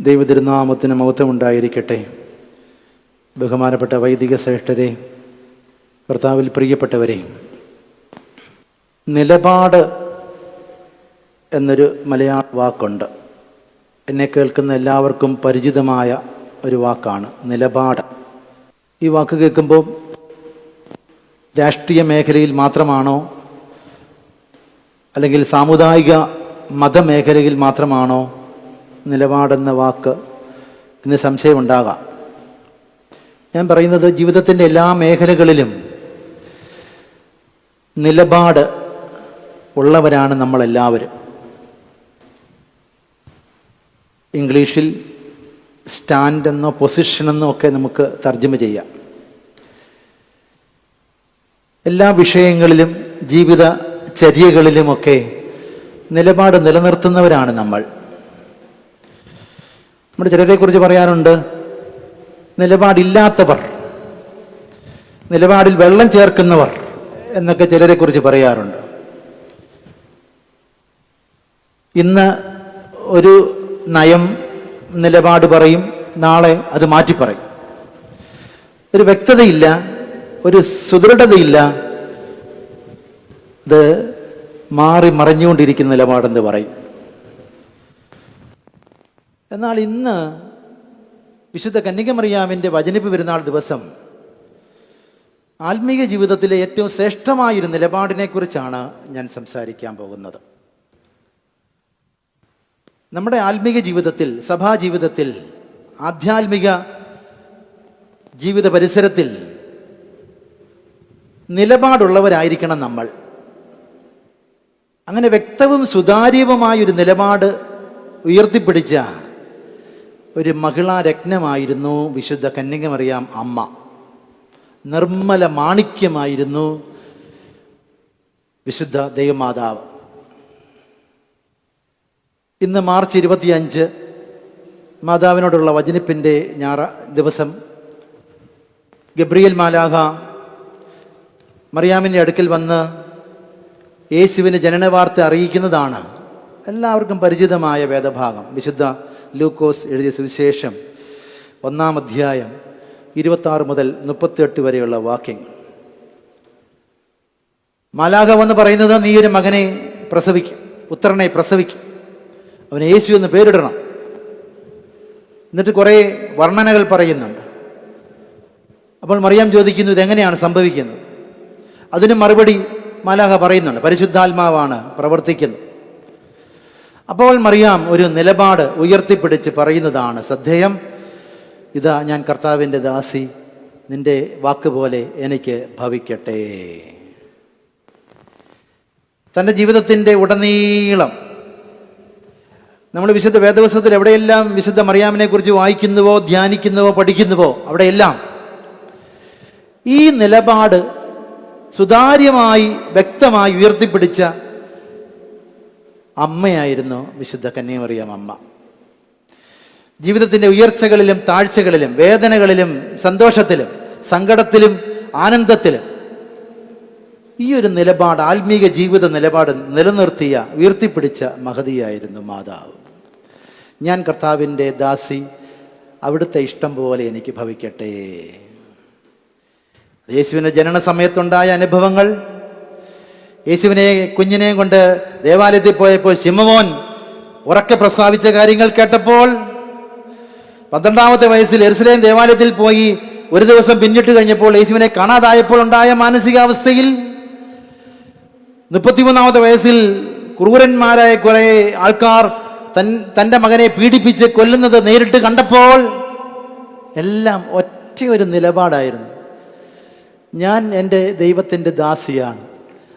ദൈവതിരുനാമത്തിന് മഹത്വമുണ്ടായിരിക്കട്ടെ. ബഹുമാനപ്പെട്ട വൈദിക ശ്രേഷ്ഠരെ, കർത്താവിൽ പ്രിയപ്പെട്ടവരെ, നിലപാട് എന്നൊരു മലയാള വാക്കുണ്ട്. എന്നെ കേൾക്കുന്ന എല്ലാവർക്കും പരിചിതമായ ഒരു വാക്കാണ് നിലപാട്. ഈ വാക്ക് കേൾക്കുമ്പോൾ രാഷ്ട്രീയ മേഖലയിൽ മാത്രമാണോ, അല്ലെങ്കിൽ സാമുദായിക മതമേഖലയിൽ മാത്രമാണോ നിലപാടെന്ന വാക്ക് എന്ന് സംശയമുണ്ടാകാം. ഞാൻ പറയുന്നത് ജീവിതത്തിൻ്റെ എല്ലാ മേഖലകളിലും നിലപാട് ഉള്ളവരാണ് നമ്മളെല്ലാവരും. ഇംഗ്ലീഷിൽ സ്റ്റാൻഡ് എന്നോ പൊസിഷൻ എന്നോ ഒക്കെ നമുക്ക് തർജ്ജമ ചെയ്യാം. എല്ലാ വിഷയങ്ങളിലും ജീവിത ചര്യകളിലുമൊക്കെ നിലപാട് നിലനിർത്തുന്നവരാണ് നമ്മൾ. നമ്മുടെ ചിലരെക്കുറിച്ച് പറയാറുണ്ട്, നിലപാടില്ലാത്തവർ, നിലപാടിൽ വെള്ളം ചേർക്കുന്നവർ എന്നൊക്കെ ചിലരെക്കുറിച്ച് പറയാറുണ്ട്. ഇന്ന് ഒരു നയം നിലപാട് പറയും, നാളെ അത് മാറ്റി പറയും. ഒരു വ്യക്തതയില്ല, ഒരു സുദൃഢതയില്ല. ഇത് മാറി മറിഞ്ഞുകൊണ്ടിരിക്കുന്ന നിലപാടെന്ന് പറയും. എന്നാൽ ഇന്ന് വിശുദ്ധ കന്യകമറിയാമിൻ്റെ വചനിപ്പ് പെരുന്നാൾ ദിവസം ആത്മീയ ജീവിതത്തിലെ ഏറ്റവും ശ്രേഷ്ഠമായൊരു നിലപാടിനെക്കുറിച്ചാണ് ഞാൻ സംസാരിക്കാൻ പോകുന്നത്. നമ്മുടെ ആത്മീയ ജീവിതത്തിൽ, സഭാജീവിതത്തിൽ, ആധ്യാത്മിക ജീവിത പരിസരത്തിൽ നിലപാടുള്ളവരായിരിക്കണം നമ്മൾ. അങ്ങനെ വ്യക്തവും സുതാര്യവുമായൊരു നിലപാട് ഉയർത്തിപ്പിടിച്ച ഒരു മഹിളാ രത്നമായിരുന്നു വിശുദ്ധ കന്യകമറിയാം അമ്മ. നിർമ്മല മാണിക്യമായിരുന്നു വിശുദ്ധ ദൈവമാതാവ്. ഇന്ന് മാർച്ച് 25 മാതാവിനോടുള്ള വചനിപ്പിൻ്റെ ദിവസം ഗബ്രിയേൽ മാലാഖ മറിയാമിൻ്റെ അടുക്കൽ വന്ന് യേശുവിന് ജനനവാർത്ത അറിയിക്കുന്നതാണ് എല്ലാവർക്കും പരിചിതമായ വേദഭാഗം. വിശുദ്ധ ലൂക്കോസ് എഴുതിയ സുവിശേഷം 1-ാം അധ്യായം 26 മുതൽ 38 വരെയുള്ള വാക്യങ്ങൾ. മാലാഖ വന്ന് പറയുന്നത്, നീ ഒരു മകനെ പ്രസവിക്കും, പുത്രനെ പ്രസവിക്കും, അവന് യേശു എന്ന് പേരിടണം. എന്നിട്ട് കുറേ വർണ്ണനകൾ പറയുന്നുണ്ട്. അപ്പോൾ മറിയാം ചോദിക്കുന്നു, ഇതെങ്ങനെയാണ് സംഭവിക്കുന്നത്? അതിന് മറുപടി മാലാഖ പറയുന്നുണ്ട്, പരിശുദ്ധാത്മാവാണ് പ്രവർത്തിക്കുന്നത്. അപ്പോൾ മറിയാം ഒരു നിലപാട് ഉയർത്തിപ്പിടിച്ച് പറയുന്നതാണ് ശ്രദ്ധേയം. ഇതാ ഞാൻ കർത്താവിൻ്റെ ദാസി, നിന്റെ വാക്കുപോലെ എനിക്ക് ഭവിക്കട്ടെ. തൻ്റെ ജീവിതത്തിൻ്റെ ഉടനീളം നമ്മൾ വിശുദ്ധ വേദപുസ്തകത്തിൽ എവിടെയെല്ലാം വിശുദ്ധ മറിയാമിനെ കുറിച്ച് വായിക്കുന്നുവോ, ധ്യാനിക്കുന്നുവോ, പഠിക്കുന്നുവോ, അവിടെയെല്ലാം ഈ നിലപാട് സുതാര്യമായി വ്യക്തമായി ഉയർത്തിപ്പിടിച്ച അമ്മയായിരുന്നു വിശുദ്ധ കന്യകമറിയാം അമ്മ. ജീവിതത്തിൻ്റെ ഉയർച്ചകളിലും താഴ്ചകളിലും, വേദനകളിലും സന്തോഷത്തിലും സങ്കടത്തിലും ആനന്ദത്തിലും ഈ ഒരു നിലപാട്, ആത്മീക ജീവിത നിലപാട് നിലനിർത്തിയ, ഉയർത്തിപ്പിടിച്ച മഹതിയായിരുന്നു മാതാവ്. ഞാൻ കർത്താവിൻ്റെ ദാസി, അവിടുത്തെ ഇഷ്ടം പോലെ എനിക്ക് ഭവിക്കട്ടെ. യേശുവിൻ്റെ ജനന സമയത്തുണ്ടായ അനുഭവങ്ങൾ, യേശുവിനെ കുഞ്ഞിനെയും കൊണ്ട് ദേവാലയത്തിൽ പോയപ്പോൾ ശിമോൻ ഉറക്കെ പ്രസ്താവിച്ച കാര്യങ്ങൾ കേട്ടപ്പോൾ, 12-ാമത്തെ വയസ്സിൽ യെരുശലേം ദേവാലയത്തിൽ പോയി ഒരു ദിവസം പിന്നിട്ട് കഴിഞ്ഞപ്പോൾ യേശുവിനെ കാണാതായപ്പോൾ ഉണ്ടായ മാനസികാവസ്ഥയിൽ, 33-ാമത്തെ വയസ്സിൽ ക്രൂരന്മാരായ കുറെ ആൾക്കാർ തൻ്റെ മകനെ പീഡിപ്പിച്ച് കൊല്ലുന്നത് നേരിട്ട് കണ്ടപ്പോൾ, എല്ലാം ഒറ്റ ഒരു നിലപാടായിരുന്നു. ഞാൻ എൻ്റെ ദൈവത്തിൻ്റെ ദാസിയാണ്,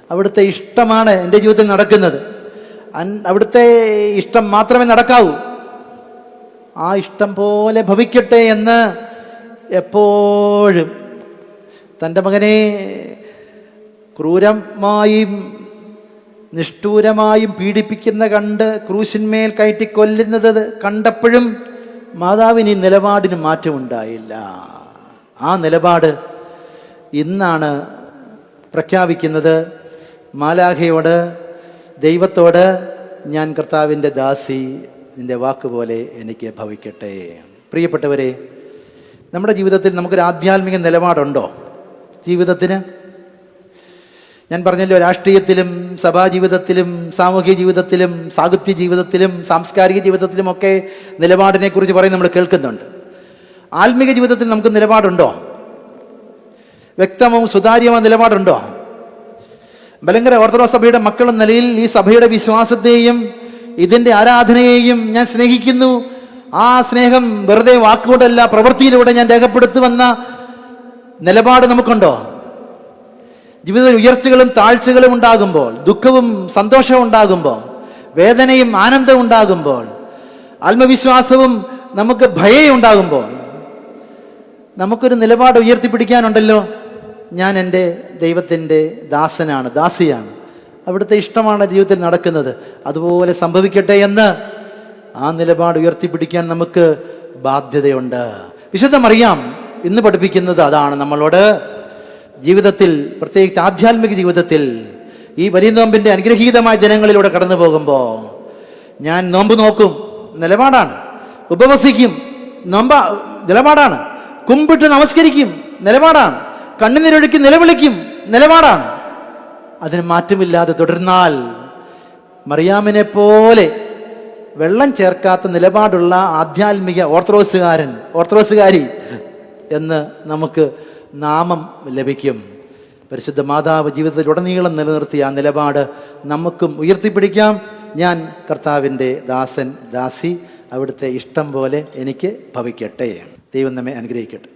അവിടുത്തെ ഇഷ്ടമാണ് എൻ്റെ ജീവിതത്തിൽ നടക്കുന്നത്, അവിടുത്തെ ഇഷ്ടം മാത്രമേ നടക്കാവൂ, ആ ഇഷ്ടം പോലെ ഭവിക്കട്ടെ എന്ന് എപ്പോഴും തൻ്റെ മകനെ ക്രൂരമായും നിഷ്ഠൂരമായും പീഡിപ്പിക്കുന്ന കണ്ട് ക്രൂശിന്മേൽ കയറ്റി കൊല്ലുന്നത് കണ്ടപ്പോഴും മാതാവിന് ഈ നിലപാടിന് മാറ്റമുണ്ടായില്ല. ആ നിലപാട് ഇന്നാണ് പ്രഖ്യാപിക്കുന്നത്. മാലാഖയോട്, ദൈവത്തോട്, ഞാൻ കർത്താവിൻ്റെ ദാസി, നിൻ്റെ വാക്ക് പോലെ എനിക്ക് ഭവിക്കട്ടെ. പ്രിയപ്പെട്ടവരെ, നമ്മുടെ ജീവിതത്തിൽ നമുക്കൊരു ആധ്യാത്മിക നിലപാടുണ്ടോ ജീവിതത്തിന്? ഞാൻ പറഞ്ഞല്ലോ, രാഷ്ട്രീയത്തിലും സഭാജീവിതത്തിലും സാമൂഹിക ജീവിതത്തിലും സാഹിത്യ ജീവിതത്തിലും സാംസ്കാരിക ജീവിതത്തിലുമൊക്കെ നിലപാടിനെ കുറിച്ച് പറയും നമ്മൾ കേൾക്കുന്നുണ്ട്. ആത്മീക ജീവിതത്തിൽ നമുക്ക് നിലപാടുണ്ടോ? വ്യക്തവും സുതാര്യമായ നിലപാടുണ്ടോ? മലങ്കര ഓർത്തഡോക്സ് സഭയുടെ മക്കൾ എന്ന നിലയിൽ ഈ സഭയുടെ വിശ്വാസത്തെയും ഇതിൻ്റെ ആരാധനയെയും ഞാൻ സ്നേഹിക്കുന്നു. ആ സ്നേഹം വെറുതെ വാക്കുകൊണ്ടല്ല, പ്രവൃത്തിയിലൂടെ ഞാൻ രേഖപ്പെടുത്തുമെന്ന നിലപാട് നമുക്കുണ്ടോ? ജീവിതത്തിൽ ഉയർച്ചകളും താഴ്ചകളും ഉണ്ടാകുമ്പോൾ, ദുഃഖവും സന്തോഷവും ഉണ്ടാകുമ്പോൾ, വേദനയും ആനന്ദവും ഉണ്ടാകുമ്പോൾ, ആത്മവിശ്വാസവും നമുക്ക് ഭയം ഉണ്ടാകുമ്പോൾ നമുക്കൊരു നിലപാട് ഉയർത്തിപ്പിടിക്കാനുണ്ടല്ലോ. ഞാൻ എൻ്റെ ദൈവത്തിൻ്റെ ദാസനാണ്, ദാസിയാണ്, അവിടുത്തെ ഇഷ്ടമാണ് ജീവിതത്തിൽ നടക്കുന്നത്, അതുപോലെ സംഭവിക്കട്ടെ എന്ന് ആ നിലപാട് ഉയർത്തിപ്പിടിക്കാൻ നമുക്ക് ബാധ്യതയുണ്ട്. വിശുദ്ധ മറിയാം ഇന്ന് പഠിപ്പിക്കുന്നത് അതാണ് നമ്മളോട്. ജീവിതത്തിൽ, പ്രത്യേകിച്ച് ആധ്യാത്മിക ജീവിതത്തിൽ, ഈ വലിയ നോമ്പിൻ്റെ അനുഗ്രഹീതമായ ദിനങ്ങളിലൂടെ കടന്നു പോകുമ്പോൾ ഞാൻ നോമ്പ് നോക്കും, നിലപാടാണ്. ഉപവസിക്കും, നിലപാടാണ്. കുമ്പിട്ട് നമസ്കരിക്കും, നിലപാടാണ്. കണ്ണുനീരൊഴുക്കി നിലവിളിക്കും, നിലപാടാണ്. അതിന് മാറ്റമില്ലാതെ തുടർന്നാൽ മറിയാമിനെ പോലെ വെള്ളം ചേർക്കാത്ത നിലപാടുള്ള ആധ്യാത്മിക ഓർത്തഡോക്സുകാരി എന്ന് നമുക്ക് നാമം ലഭിക്കും. പരിശുദ്ധ മാതാവ് ജീവിതത്തിലുടനീളം നിലനിർത്തിയ ആ നിലപാട് നമുക്കും ഉയർത്തിപ്പിടിക്കാം. ഞാൻ കർത്താവിൻ്റെ ദാസൻ, ദാസി, അവിടുത്തെ ഇഷ്ടം പോലെ എനിക്ക് ഭവിക്കട്ടെ. ദൈവം നമ്മെ അനുഗ്രഹിക്കട്ടെ.